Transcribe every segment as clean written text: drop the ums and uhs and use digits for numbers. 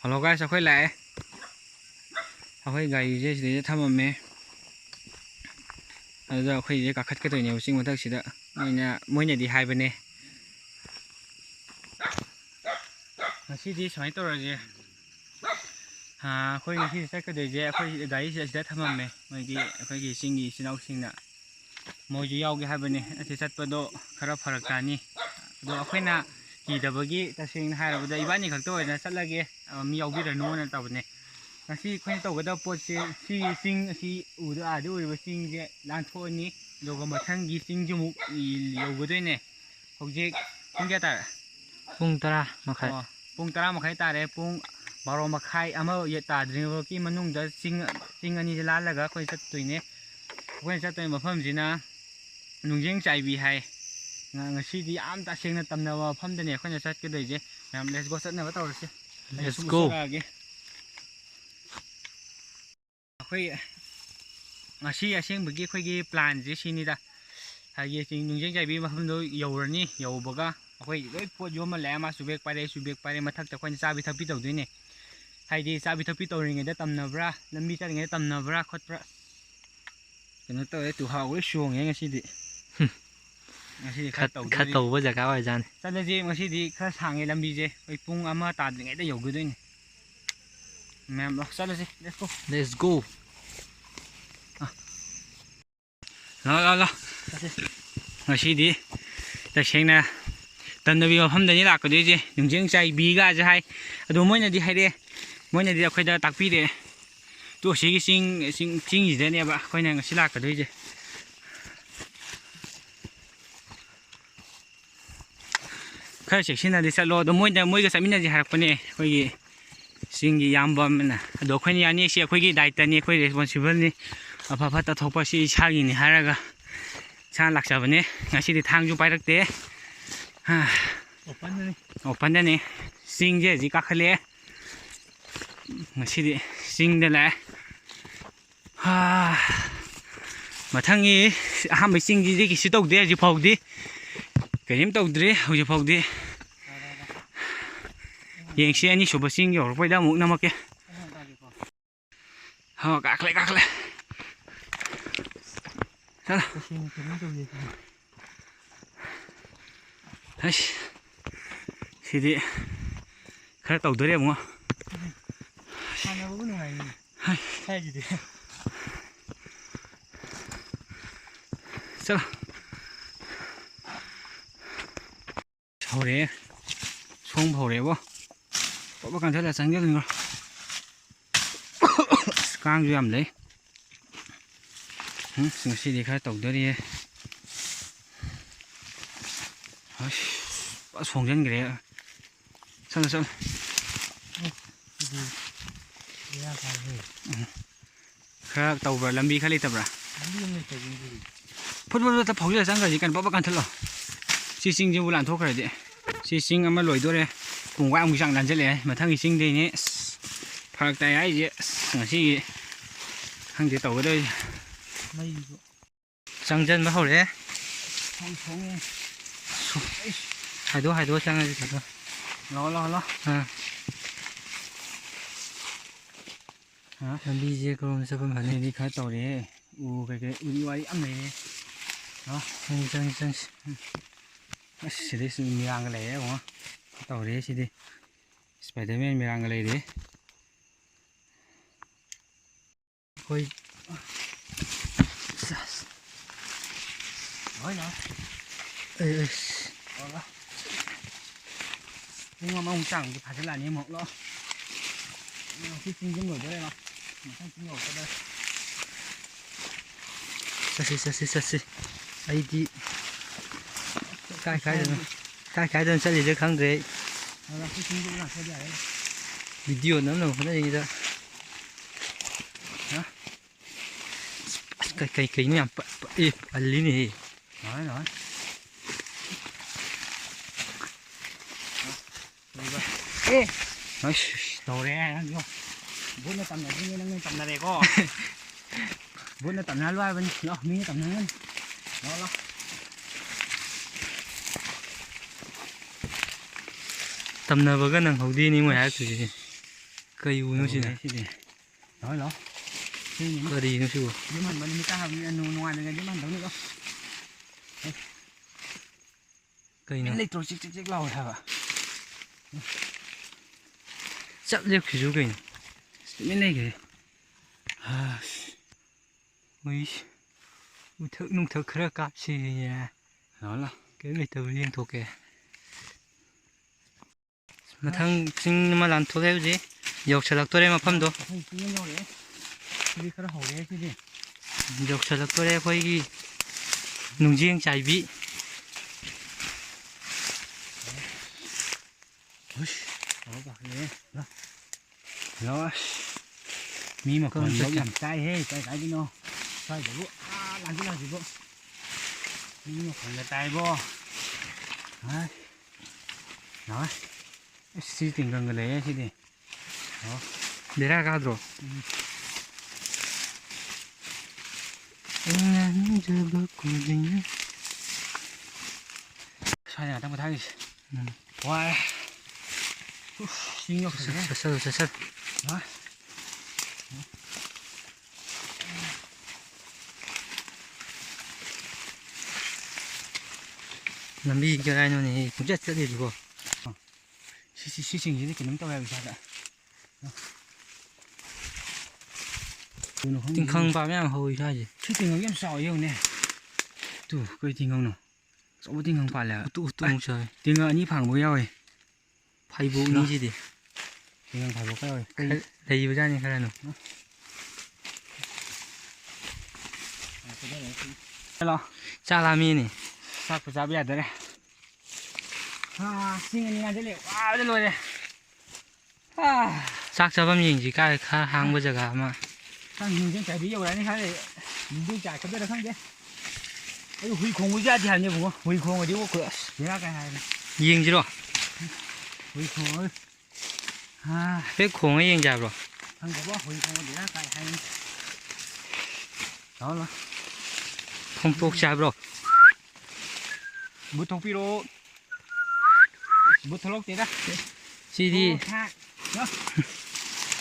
Hello guys, akhoi lae. Akhoi gari je sida thamame. Ada akhoi je kakhat ka toine using mathak sida. Moina di haibane. Ngasi di samai tawraje. Akhoi ngasi sakka deje akhoi gari sida thamame. Moigi akhoi gi singi sinau singna. Moju yauge haibane. Ase satpado khara pharak tani. Do akhoina kidabagi tasing hairabada ibani khakto oina chatlage mi yaubiranu na tabne. Ngasi akhoi tawgada potse si sing si uda ade oiba sing je lanthoni logo mathangi sing ju muk yaugadoine. Hojik pung kya tare? Pung 10 makhai. Pung 10 makhai tare pung 12 makhai ama ye tadringo ki manungda sing ani je lalaga akhoi chattoine. Akhoi chattoine mafamjina nungjeng chaibi hai. Ngasi am ta sengna tamnawa famdane akhoi chat ke doije. Ma'am let's go chatna tawrase. Let's go. Akhoi ngasi asengbugi akhoi plan je sinida. Haye sing nungjeng chaibi mafamdo yaurani yaubaga akhoi loi pot yoma lama subek pare mathakta akhoi chabi thakpi tawdoine. Haidi chabi thakpi tawringeda tamnabra lambi charingeda tamnabra khotpra. Keno tawe tu hawe shonge ngasidi. Ngasi khat tawba jaga wai jan. Chalaje ngasi khara sange lambi je oi pung ama tadringeda yaugadoine. Ma'am lo chalaje let's go. La ngasi di tasengna tamnabi mafamdani lakkadoije nungjeng chaibi ga je hai adu moina di haire moina di akhoi da takpi de to sigi sing ji ne ba akhoi na ngasi lakkadoije khara seksina di chalo do moiga samina ji harakpane akhoi gi singi yamba mena ado akhoi ni ani si akhoi gi daita ni akhoi responsible ni afa ta thokpa si isagi ni haraga san laksabane ngasi di thangju pairakte open dane sing je ji kakhale ngasi di sing de la mathangi aham sing ji ki si tawde ji phawdi kerim tawdre hoji phawdi yengsi ani suba sing yor poida muk namake kakle Chala. Hai. Sidi khara tawdore mo. Sana bu ngai. Hai. Sai ji. Chala. Hore. Song phore bo. Ba kan thela changgel ngor. Kang ju am lấy. Ngasi di khara tawdori e. Ba songjan gre. Chala. Khara tawbra lambi khali tabra. Phut ta phawja changga ji kan ba kan thelo. Si sing ji bulan thokra de. Si sing ama loidore. Kung wa am chang dan jele mathangi sing de ni. Pharak tai ai je ngasi hang de tawdoi. Changjan ba hore. Haido chang ji thado. Lo. Lambi je krom sa pam hane Ni khara tawre. U ke uri wai am le. chang. Sidi mirang le mo. Tawre sidi. Spiderman mirang le de. Koi Oi lo. Lo. Nhưng mà ông chẳng thì phải là như một lo. Khi sinh giống người đây mà. Không sinh người đây. Sasi. Ai di. Cái đơn sẽ đi khang đấy. Khi sinh giống là thế đấy. Video nó nào cái gì đó. Cái nhảm alin này. Nói. Ê. Nói đồ đấy anh vô. Vốn nó tầm này như nó tầm này có. Vốn nó tầm này loài bên nó mi tầm này. Đó. Tầm nào vẫn đang hầu đi nhưng mà hai thứ gì. ꯀꯩ ꯎꯅꯣ ꯁꯤꯅ ꯁꯤꯗꯤ ꯂꯥꯛꯑꯣ ꯂꯥꯛꯑꯣ ꯁꯤꯅꯤ ꯀꯔꯤꯅꯣ ꯁꯤꯕꯨ ꯌꯨꯝꯍꯟꯕ ꯅꯨꯃꯤꯠ ꯇꯥꯕꯅꯤꯅ ꯅꯨꯡꯉꯥꯏꯅꯉꯥꯏ ꯌꯨꯝꯍꯟꯗꯧꯅꯤꯀꯣ ꯀꯩꯅꯣ ꯂꯩꯇ꯭ꯔꯣ ꯆꯤꯛ ꯆꯤꯛ ꯆꯤꯛ ꯂꯥꯎꯋꯦ ꯍꯥꯏꯕ ꯆꯞ ꯂꯦꯞꯈꯤꯁꯨ ꯀꯩꯅꯣ ꯇꯨꯃꯤꯟ ꯂꯩꯈ꯭ꯔꯦ ꯃꯣꯏ ꯎꯊꯛ ꯅꯨꯡꯊꯛ ꯈꯔ ꯀꯥꯞꯁꯤ ꯂꯥꯛꯑꯣ ꯂꯥꯛꯑꯣ ꯀꯔꯤꯝ ꯂꯩꯇꯕ ꯌꯦꯡꯊꯣꯛꯀꯦ ꯃꯊꯪ ꯆꯤꯡ ꯑꯃ ꯂꯥꯟꯊꯣꯛꯑꯦ ꯍꯧꯖꯤꯛ ꯌꯧꯁꯜꯂꯛꯇꯣꯔꯦ ꯃꯐꯝꯗꯣ ꯑꯩꯈꯣꯏ ꯆꯤꯡ ꯑꯃ ꯌꯧꯔꯛꯑꯦ ꯁꯤꯗꯤ ꯈꯔ ꯍꯧꯔꯦ ꯁꯤꯗꯤ ꯌꯧꯁꯜꯂꯛꯇꯣꯔꯦ ꯑꯩꯈꯣꯏꯒꯤ ꯅꯨꯡꯖꯦꯡ ꯆꯥꯏꯕꯤ ꯂꯥꯛꯑꯣ ꯃꯤ ꯃꯈꯣꯟ ꯀꯔꯝ ꯆꯠꯀꯦ? ꯌꯥꯝ ꯇꯥꯏꯍꯦ ꯀꯥꯏ ꯀꯥꯏꯗꯅꯣ ꯁ꯭ꯋꯥꯏꯗꯕꯨ ꯂꯥꯟꯁꯤꯜꯂꯛꯁꯤꯕꯨ ꯃꯤ ꯃꯈꯣꯟꯒ ꯇꯥꯏꯕꯣ ꯂꯥꯛꯑꯣ ꯁꯤ ꯇꯤꯡꯒꯪꯒ ꯂꯩꯌꯦ ꯁꯤꯗꯤ ꯂꯥꯛꯑꯣ ꯕꯦꯔꯥ ꯀꯥꯗ꯭ꯔꯣ ꯑꯩꯅ ꯅꯤꯡꯖꯕ ꯈꯨꯗꯤꯡ ꯁ꯭ꯋꯥꯏꯗ ꯉꯥꯛꯇꯪ ꯄꯣꯊꯥꯈꯤꯁꯤ ꯋꯥꯔꯦ ꯆꯤꯡ ꯌꯧꯁꯜꯂꯦ ꯆꯠꯁꯜꯂꯨ ꯆꯠꯁꯜꯂꯨ ꯂꯝꯕꯤ ꯀꯔꯥꯏꯅꯣꯅꯦ ꯄꯨꯡꯆꯠ ꯆꯠꯂꯤꯗꯨꯕꯣ ꯁꯤ ꯆꯤꯡꯁꯤꯗꯤ ꯀꯩꯅꯣꯝ ꯇꯧꯋꯦ ꯍꯥꯏꯕ ꯏꯁꯥꯗ ꯇꯤꯡꯈꯪ ꯄꯥꯝꯕ ꯌꯥꯝ ꯍꯧꯋꯤ ꯁ꯭ꯋꯥꯏꯁꯦ ꯁꯤ ꯇꯤꯡꯈꯪ ꯌꯥꯝ ꯆꯥꯎꯋꯦ ꯌꯦꯡꯉꯨꯅꯦ ꯇꯨ ꯀꯩ ꯇꯤꯡꯈꯪꯅꯣ ꯑꯆꯧꯕ ꯇꯤꯡꯈꯪ ꯄꯥꯜꯂꯦ ꯍꯥꯏꯕ ꯎꯇꯨꯛ ꯎꯇꯨꯛ ꯆꯥꯎꯋꯤ ꯇꯤꯡꯈꯪ ꯑꯅꯤ ꯐꯥꯡꯕ ꯌꯥꯎꯋꯦ ꯐꯩꯕꯣꯛꯅꯤ ꯁꯤꯗꯤ ꯇꯤꯡꯈꯪ ꯐꯥꯏꯕꯣꯛꯀ ꯌꯥꯎꯋꯦ ꯂꯩꯕꯖꯥꯠꯅꯤ ꯈꯔꯅꯣ ꯂꯥꯛꯑꯣ ꯆꯥꯛ ꯂꯥꯝꯃꯤꯅꯦ ꯆꯥꯛꯄꯨ ꯆꯥꯕ ꯌꯥꯗꯔꯦ ꯆꯤꯡ ꯑꯅꯤ ꯉꯥꯟꯁꯤꯜꯂꯦ ꯋꯥꯕꯗ ꯂꯣꯏꯔꯦ ꯆꯥꯛ ꯆꯥꯐꯝ ꯌꯦꯡꯁꯤ ꯀꯥꯏ ꯈꯔ ꯍꯥꯡꯕ ꯖꯒꯥ ꯑꯃ ꯅꯨꯡꯖꯦꯡ ꯆꯥꯏꯕꯤ ꯌꯧꯔꯛꯑꯅꯤ ꯈꯔ ꯅꯨꯡꯖꯦꯡ ꯆꯥꯏꯒꯗ꯭ꯔꯥ ꯈꯪꯗꯦ ꯑꯩ ꯍꯨꯏ ꯈꯣꯡꯕꯁꯨ ꯌꯥꯗꯦ ꯍꯥꯏꯕꯅꯦꯕꯀꯣ ꯍꯨꯏ ꯈꯣꯡꯉꯗꯤ ꯑꯁ ꯕꯦꯔꯥ ꯀꯥꯏ ꯍꯥꯏꯕꯅꯦ ꯌꯦꯡꯁꯤꯔꯣ ꯍꯨꯏ ꯈꯣꯡꯉ ꯍꯦꯛ ꯈꯣꯡꯉ ꯌꯦꯡꯖꯦ ꯍꯥꯏꯕ꯭ꯔꯣ ꯈꯪꯗꯕ ꯍꯨꯏ ꯈꯣꯡꯉ ꯕꯦꯔꯥ ꯀꯥꯏ ꯍꯥꯏꯕꯅꯤ ꯂꯥꯛꯑꯣ ꯂꯥꯛꯑꯣ ꯈꯣꯡꯇꯣꯛꯁꯦ ꯍꯥꯏꯕ꯭ꯔꯣ ꯕꯨꯠ ꯊꯣꯛꯄꯤꯔꯛꯑꯣ ꯕꯨꯠ ꯊꯣꯛꯂꯛꯇꯦꯗ ꯁꯤꯗꯤ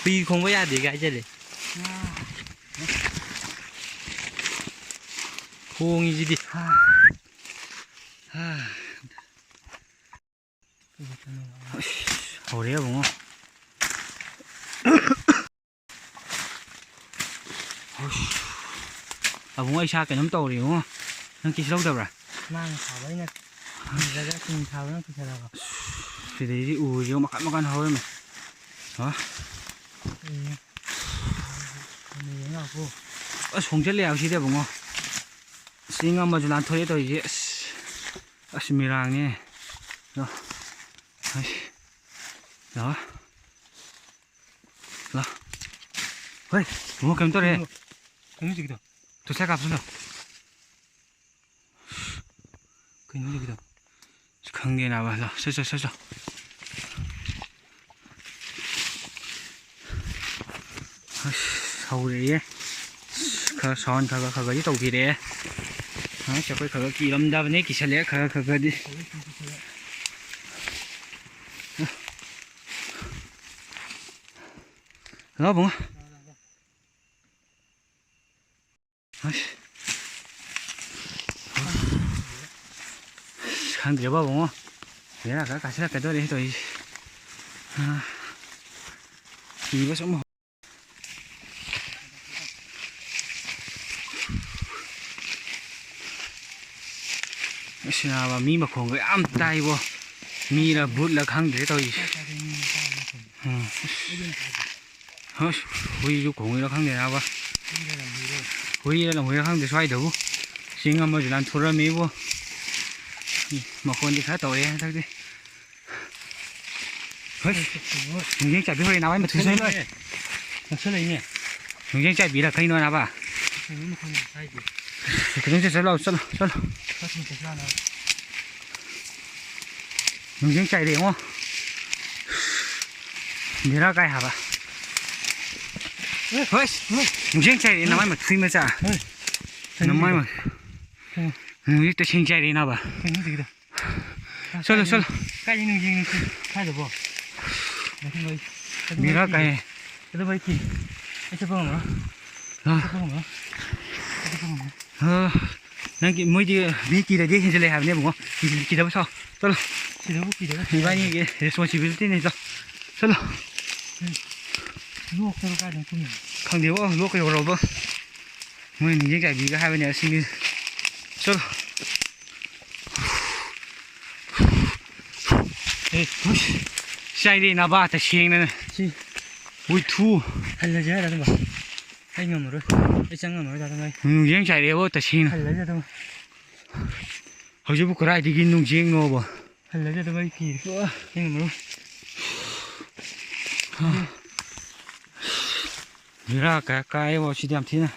ꯍꯨꯏ ꯈꯣꯡꯕ ꯌꯥꯗꯦ ꯍꯥꯏꯖꯜꯂꯦ ꯈꯣꯡꯉꯤꯁꯤꯗꯤ ꯍꯧꯔꯦ ꯑꯕꯨꯡꯉꯣ ꯑꯕꯨꯡꯉꯣ ꯏꯁꯥ ꯀꯩꯅꯣꯝ ꯇꯧꯔꯦ ꯏꯕꯨꯡꯉꯣ ꯅꯪ ꯀꯤꯁꯨ ꯂꯧꯗꯕ꯭ꯔꯥ ꯃꯥꯅ ꯊꯥꯕ ꯑꯩꯅ ꯊꯤꯔꯒ ꯆꯤꯡ ꯊꯥꯕꯅ ꯊꯤꯔꯒ ꯁꯤꯗꯩꯗꯤ ꯎꯁꯦ ꯃꯈꯟ ꯃꯈꯟ ꯍꯧꯔꯝꯃꯦ ꯑꯁ ꯍꯣꯡꯖꯜꯂꯦ ꯍꯥꯏꯕ ꯁꯤꯗꯤ ꯑꯕꯨꯡꯉꯣ ꯆꯤꯡ ꯑꯃꯁꯨ ꯂꯥꯟꯊꯣꯛꯑꯦ ꯇꯧꯔꯤꯁꯦ ꯑꯁ ꯃꯤꯔꯥꯡꯅꯦ ꯂꯥꯛꯑꯣ ꯂꯥꯛꯑꯣ ꯍꯣꯏ ꯑꯕꯨꯡꯉꯣ ꯀꯩꯅꯣ ꯇꯧꯔꯦ ꯀꯩꯅꯣ ꯍꯧꯖꯤꯛꯀꯤꯗꯣ ꯇꯣꯁꯥ ꯀꯥꯞꯁꯤꯜꯂꯣ ꯀꯩꯅꯣ ꯍꯧꯖꯤꯛꯀꯤꯗꯣ ꯈꯪꯗꯦ ꯅꯥꯕ ꯂꯥꯛ ꯆꯠ ꯍꯧꯔꯛꯑꯦ ꯈꯔ ꯁꯥꯎꯟ ꯈꯔꯗꯤ ꯇꯧꯕꯤꯔꯛꯑꯦ ꯑꯩꯈꯣꯏ ꯈꯔ ꯀꯤꯔꯝꯗꯕꯅꯦ ꯀꯤꯁꯜꯂꯛꯑꯦ ꯈꯔꯗꯤ ꯍꯜꯂꯣ ꯑꯕꯨꯡꯉꯣ ꯈꯪꯗ꯭ꯔꯦꯕ ꯑꯕꯨꯡꯉꯣ ꯕꯦꯔꯥ ꯈꯔ ꯀꯥꯁꯤꯜꯂꯛꯀꯗꯧꯔꯦ ꯇꯧꯔꯤꯁꯦ ꯀꯤꯕ ꯁꯨꯝ ꯑꯁ ꯅꯥꯕ ꯃꯤ ꯃꯈꯣꯡꯒ ꯌꯥꯝ ꯇꯥꯏꯕꯣ ꯃꯤꯔ ꯕꯨꯠꯂ ꯈꯪꯗ꯭ꯔꯦ ꯇꯧꯔꯤꯁꯦ ꯑꯁ ꯍꯨꯏꯁꯨ ꯈꯣꯡꯉꯤꯔ ꯈꯪꯗꯦ ꯅꯥꯕ ꯍꯨꯏꯔ ꯂꯝꯍꯨꯏꯔ ꯈꯪꯗꯦ ꯁ꯭ꯋꯥꯏꯗꯕꯨ ꯆꯤꯡ ꯑꯃꯁꯨ ꯂꯥꯟꯊꯣꯔꯝꯃꯤꯕꯨ ꯃꯈꯣꯟꯗꯤ ꯈꯔ ꯇꯧꯔꯦ ꯍꯟꯗꯛꯇꯤ ꯍꯣꯏ ꯅꯨꯡꯖꯦꯡ ꯆꯥꯏꯕꯤ ꯍꯣꯔꯦꯟ ꯅꯥꯕ ꯃꯊꯨꯁꯦ ꯅꯛꯁꯜꯂꯛꯏꯅꯦ ꯅꯨꯡꯖꯦꯡ ꯆꯥꯏꯕꯤꯔ ꯀꯩꯅꯣ ꯅꯥꯕ ꯈꯤꯇꯪ ꯆꯠꯂꯣ ꯅꯨꯡꯖꯦꯡ ꯆꯥꯏꯔꯦ ꯌꯦꯡꯉꯣ ꯕꯦꯔꯥ ꯀꯥꯏ ꯍꯥꯏꯕ ꯍꯣꯏ ꯅꯨꯡꯖꯦꯡ ꯆꯥꯏꯔꯦ ꯅꯃꯥꯏ ꯃꯊꯨꯏ ꯃꯆꯥ ꯅꯃꯥꯏ ꯅꯨꯡꯖꯦꯡ ꯇꯁꯦꯡ ꯆꯥꯏꯔꯦ ꯅꯥꯕ ꯆꯠꯂꯣ ꯀꯥꯏꯗ ꯅꯨꯡꯖꯦꯡ ꯁ꯭ꯋꯥꯏꯗꯕꯣ ꯕꯤꯔꯥ ꯀꯥꯏ 그래도 이렇게 이렇게 보면 뭐? 이렇게 보면 뭐? 이렇게 보면 뭐? nanti mui di kira dia hendak lehat ni bungo kira besar, solo. 기대고 기대고. Ini ke responsibility ni so, solo. 누워 들어가는 꿈이. Không điều luộc cái rồi bơ, mui ni những cái gì cái hai bên này xin đi, solo. Sai đi nào ba ta xiên này, ui thu. 할려져야 되는 거. 행음으로. 이장음으로 다른 거. Những cái điều ta xiên. 할려져 도. Hồi giờ bữa nay đi kinh nông giếng ngô bơ. 할려져 도 이렇게. 행음으로. Mira cái vào chỉ điểm thế này.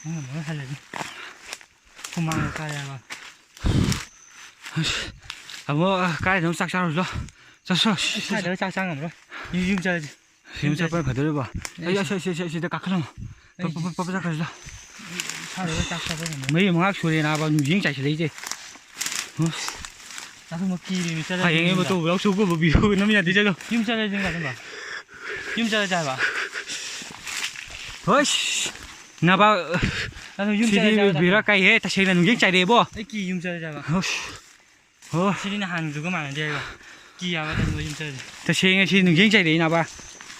행음으로 할려져. 도망을 가야 봐. 뭐 cái nó sắc sao rồi, sao 차들 짝짱으로. 유임자. 지금 빨리 받으려 봐. 야, 시대 깎으라. 빠 깎으라. 차를 짝짝으로. mấy món ác xuôi nào bao nhiêu chạy xử lý chứ. 나도 뭐 길이 짜자. anh em mà tôi lâu xuống của biểu nó mới nhận thấy chưa? 유임자를 좀 가는 거. 유임자를 잘 봐. ơi, nào bao 나도 thì 유임자를 잘 vì 봐. nó cay hết, ta xem là những chạy đẹp không? 이끼 유임자를 잘 봐. 어, 실이는 한 누가 많은데 이거. 기야 같은 거 유임자를. ta xem những chạy đẹp nào ba.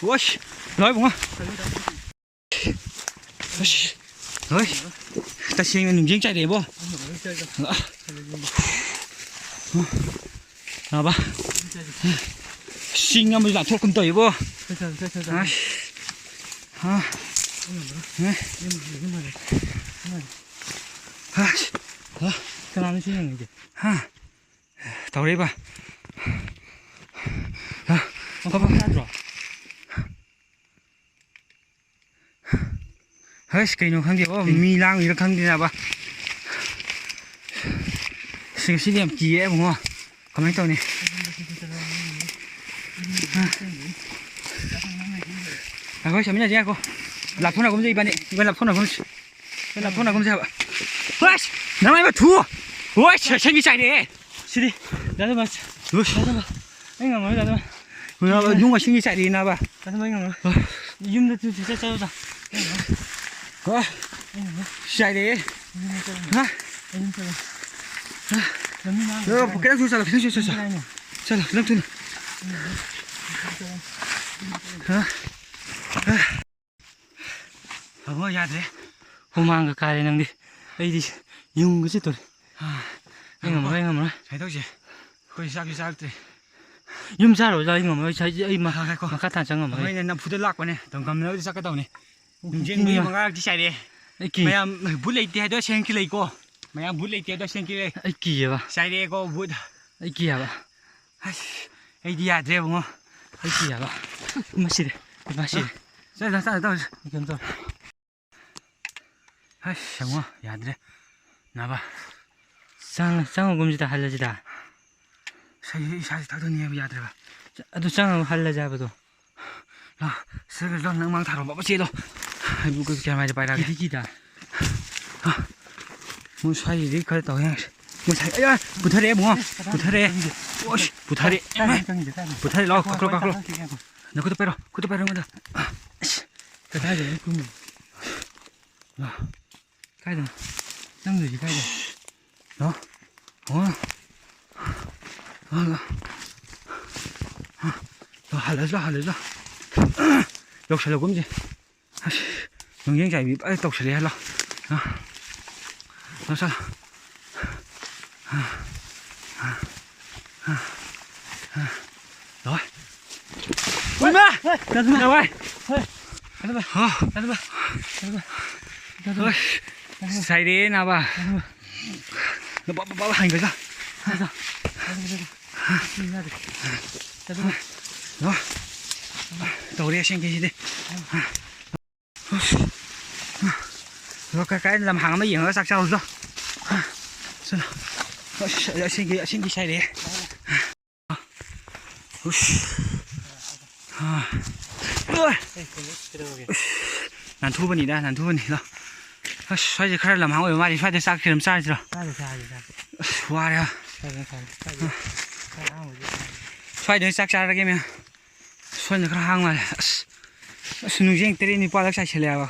ôi, nói bụng ơi, ta xem là những chạy đẹp không? nào ba, xin nhau mới làm thuốc con tẩy không? 그나마 쉬는 이제. tàu đấy ba. 봐봐. 들어. hết cái nó khăng điều mi lang gì nó khăng đi nào ba. xin điểm ký em đúng không? Có mấy tàu này. Coi chấm nhà gì cô? Làm phone nào cũng gì bạn này, bên làm phone nào cũng gì, bên làm phone nào cũng gì ạ? 와, 나만 봐 두. 와, 생기 차이네. 실이. 나도 봐. 나도 봐. 앵아 뭐 나도 봐. 왜 누가 생기 차이나 봐. 나도 봐 앵아 뭐. 유임도 진짜 짜다. 와, 차이네. 아, 너 그냥 줄 살아, 살아, 럼튼. 뭐 야돼. 호망가 가리는데 에이디 용그지 또. 앵아 뭐. 잘 되지. 거기 싹이 싹들. 유임자로 자 앵아 뭐 자이 이마 가고. 마카탄 장아 뭐. mấy năm phút lạc quá này, tổng cầm nó đi sắc cái tàu này. Những người mà ngang đi chạy đi. 이끼. mày em bút lấy tiền đó xem cái lấy cô. mày em bút lấy tiền đó xem cái lấy. 이끼야 봐. chạy đi cô bút. 이끼야 봐. ai đi à thế không? 이끼야 봐. 맛이래. 맛이. sao tao. 이건 또. ai chẳng quá, ya thế. nào ba. 쌍어 금지다 할려지다. sao tao đơn nghe ya thế ba. 또 쌍어 할려자 봐도. rồi, sao cái con mang thảo vào bắt xe đâu. bút cái mày bay ra. 기기다. muốn xoay gì đi cái tàu nha. muốn xoay, ơi, bút thare đúng không? bút thare. ôi, bút thare. bút thare lo, cắt lo. nó cứ tập bay rồi. 그 다리 꿈이. 가야 돼. 쌍들이 가야 돼. đó. Hả lấy ra. Lộc sẽ cũng gì. Những những chạy bị bãi tộc sẽ đi hết lo. Nó sao? Rồi. Ui ba! Đâu ơi? Thôi. Xài đi nào bà. Nó bỏ hành cái ra. Đó. Tàu đi xem cái gì đi. Rồi cái làm hàng mấy gì nó sạc sao rồi. Xem cái xài đi. 난 두 번이다. 난 두 번이다. 사이즈 칼을 남하고 요마리 사이즈 싹 그럼 사이즈로. 좋아요. 사이즈 싹 자르게면 ꯋꯥꯈꯜꯁꯦ ꯈꯔ ꯍꯥꯡ ꯃꯥꯜꯂꯦ ꯑꯁ ꯅꯨꯡꯖꯦꯡ 3-4ꯂꯛ ꯆꯥꯏꯁꯤꯜꯂꯦꯕ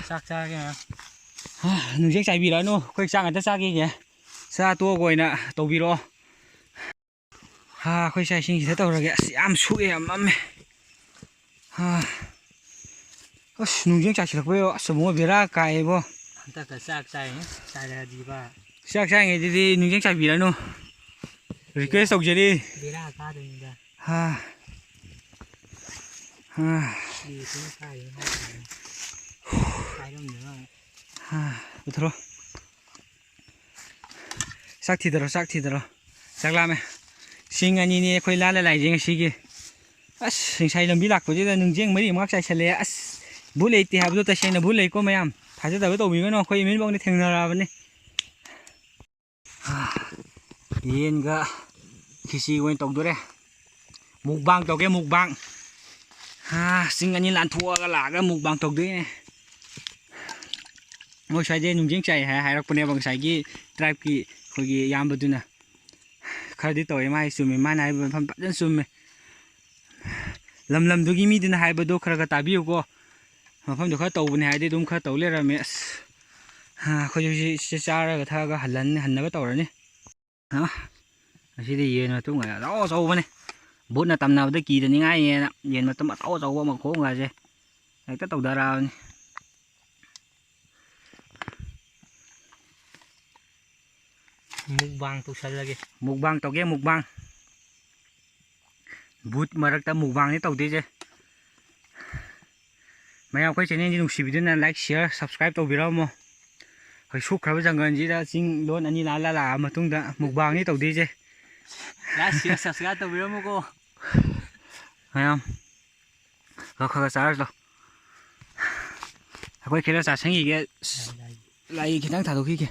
ꯆꯥꯛ ꯆꯥꯔꯒꯦ ꯃꯌꯥꯝ ꯅꯨꯡꯖꯦꯡ ꯆꯥꯏꯕꯤꯔꯛꯑꯅꯨ ꯑꯩꯈꯣꯏ ꯆꯥꯛ ꯉꯥꯛꯇ ꯆꯥꯈꯤꯒꯦ ꯆꯥ ꯇꯣꯛꯑꯒ ꯑꯣꯏꯅ ꯇꯧꯕꯤꯔꯛꯑꯣ ꯑꯩꯈꯣꯏ ꯆꯥꯛ ꯏꯁꯤꯡꯁꯤꯗ ꯇꯧꯔꯒꯦ ꯑꯁ ꯌꯥꯝ ꯁꯨꯑꯦ ꯌꯥꯝ ꯃꯝꯃꯦ ꯑꯁ ꯅꯨꯡꯖꯦꯡ ꯆꯥꯏꯁꯤꯜꯂꯛꯄꯩ ꯑꯁ ꯑꯃꯨꯛ ꯕꯦꯔꯥ ꯀꯥꯏꯌꯦꯕꯣ ꯍꯟꯗꯛꯇ ꯆꯥꯛ ꯆꯥꯏꯔꯗꯤꯕ ꯆꯥꯛ ꯆꯥꯏꯉꯩꯗꯗꯤ ꯅꯨꯡꯖꯦꯡ ꯆꯥꯏꯕꯤꯔꯅꯨ ꯔꯤꯀ꯭ꯋꯦꯁ ꯇꯧꯖꯔꯤ ꯕꯦꯔꯥ ꯀꯥꯗꯣꯏꯅꯤꯗ ꯄꯨꯊꯣꯔꯣ ꯆꯥꯛ ꯊꯤꯗꯔꯣ ꯆꯥꯛ ꯂꯥꯝꯃꯦ ꯁꯤꯡ ꯑꯅꯤꯅꯤ ꯑꯩꯈꯣꯏ ꯂꯥꯜꯂ ꯂꯥꯛꯏꯁꯦ ꯉꯁꯤꯒꯤ ꯑꯁ ꯉꯁꯥꯏ ꯂꯝꯕꯤ ꯂꯥꯛꯄꯁꯤꯗ ꯅꯨꯡꯖꯦꯡ 4-5 ꯆꯥꯏꯁꯜꯂꯛꯑꯦ ꯑꯁ ꯚꯨꯠ ꯂꯩꯇꯦ ꯍꯥꯏꯕꯗꯣ ꯇꯁꯦꯡꯅ ꯚꯨꯠ ꯂꯩꯀꯣ ꯃꯌꯥꯝ ꯊꯥꯖꯗꯕ ꯇꯧꯕꯤꯒꯅꯨ ꯑꯩꯈꯣꯏ ꯏꯃꯤꯠꯃꯛꯅ ꯊꯦꯡꯅꯔꯛꯑꯕꯅꯤ ꯌꯦꯟꯒ ꯈꯤꯆꯤ ꯑꯣꯏꯅ ꯇꯧꯗꯣꯔꯦ ꯃꯨꯛꯕꯥꯡ ꯇꯧꯒꯦ ꯃꯨꯛꯕꯥꯡ ꯆꯤꯡ ꯑꯅꯤ ꯂꯥꯟꯊꯣꯛꯑꯒ ꯂꯥꯛꯑꯒ ꯃꯨꯛꯕꯥꯡ ꯇꯧꯗꯣꯏꯅꯦ ꯃꯣꯏ ꯁ꯭ꯋꯥꯏꯗꯩ ꯅꯨꯡꯖꯦꯡ ꯆꯥꯏ ꯍꯥꯏꯔꯛꯄꯅꯦꯕ ꯉꯁꯥꯏꯒꯤ ꯇ꯭ꯔꯥꯏꯕꯀꯤ ꯑꯩꯈꯣꯏꯒꯤ ꯏꯌꯥꯝꯕꯗꯨꯅ ꯈꯔꯗꯤ ꯇꯧꯋꯦ ꯃꯥꯒꯤ ꯆꯨꯝꯃꯦ ꯃꯥꯅ ꯍꯥꯏꯕ ꯃꯐꯝ ꯐꯖꯅ ꯆꯨꯝꯃꯦ ꯂꯝꯗꯨꯒꯤ ꯃꯤꯗꯨꯅ ꯍꯥꯏꯕꯗꯣ ꯈꯔ ꯇꯥꯕꯤꯌꯨꯀꯣ ꯃꯐꯝꯗꯣꯈꯔ ꯇꯧꯕꯅꯦ ꯍꯥꯏꯔꯗꯤ ꯑꯗꯨꯝ ꯈꯔ ꯇꯧ ꯂꯩꯔꯝꯃꯦ ꯑꯁ ꯑꯩꯈꯣꯏꯁꯨ ꯁꯤ ꯆꯥꯔꯒ ꯊꯛꯑꯒ ꯍꯟꯅꯕ ꯇꯧꯔꯅꯤ ꯉꯁꯤꯗꯤ ꯌꯦꯟ ꯃꯇꯨꯡ ꯑꯆꯧ ꯑꯆꯧꯕꯅꯦ ꯚꯨꯠꯅ ꯇꯝꯅꯕꯗ ꯀꯤꯗꯅꯤꯡꯉꯥꯏꯅꯦꯅ ꯌꯦꯟ ꯃꯇꯨꯝ ꯑꯆꯧ ꯑꯆꯧꯕ ꯃꯈꯣꯡꯒꯁꯦ ꯍꯦꯛꯇ ꯇꯧꯊꯔꯛꯑꯕꯅꯤ ꯃꯨꯛꯕꯥꯡ ꯇꯧꯁꯜꯂꯒꯦ ꯃꯨꯛꯕꯥꯡ ꯇꯧꯒꯦ ꯃꯨꯛꯕꯥꯡ ꯚꯨꯠ ꯃꯔꯛꯇ ꯃꯨꯛꯕꯥꯡꯅꯤ ꯇꯧꯗꯣꯏꯁꯦ ꯃꯌꯥꯝ ꯑꯩꯈꯣꯏ ꯆꯦꯅꯦꯜꯁꯤ ꯅꯨꯡꯁꯤꯕꯤꯗꯨꯅ ꯂꯥꯏꯛ ꯁꯤꯌꯔ ꯁꯕꯁꯀ꯭ꯔꯥꯏꯕ ꯇꯧꯕꯤꯔꯝꯃꯣ ꯑꯩꯈꯣꯏ ꯁꯨꯈ꯭ꯔꯕ ꯖꯪꯒꯜꯁꯤꯗ ꯆꯤꯡ ꯂꯣꯟ 2 ꯂꯥꯜꯂ ꯂꯥꯛꯑ ꯃꯇꯨꯡꯗ ꯃꯨꯛꯕꯥꯡꯅꯤ ꯇꯧꯗꯣꯏꯁꯦ ꯂꯥꯏꯛ ꯁꯤꯌꯔ ꯁꯕꯁꯀ꯭ꯔꯥꯏꯕ ꯇꯧꯕꯤꯔꯝꯃꯨꯀꯣ ꯃꯌꯥꯝ ꯈꯔ ꯆꯥꯔꯁꯤ ꯂꯥꯎ ꯑꯩꯈꯣꯏ ꯈꯔ ꯆꯥꯁꯟꯈꯤꯒꯦ ꯂꯥꯏ ꯈꯤꯇꯪ ꯊꯥꯗꯣꯛꯈꯤꯒꯦ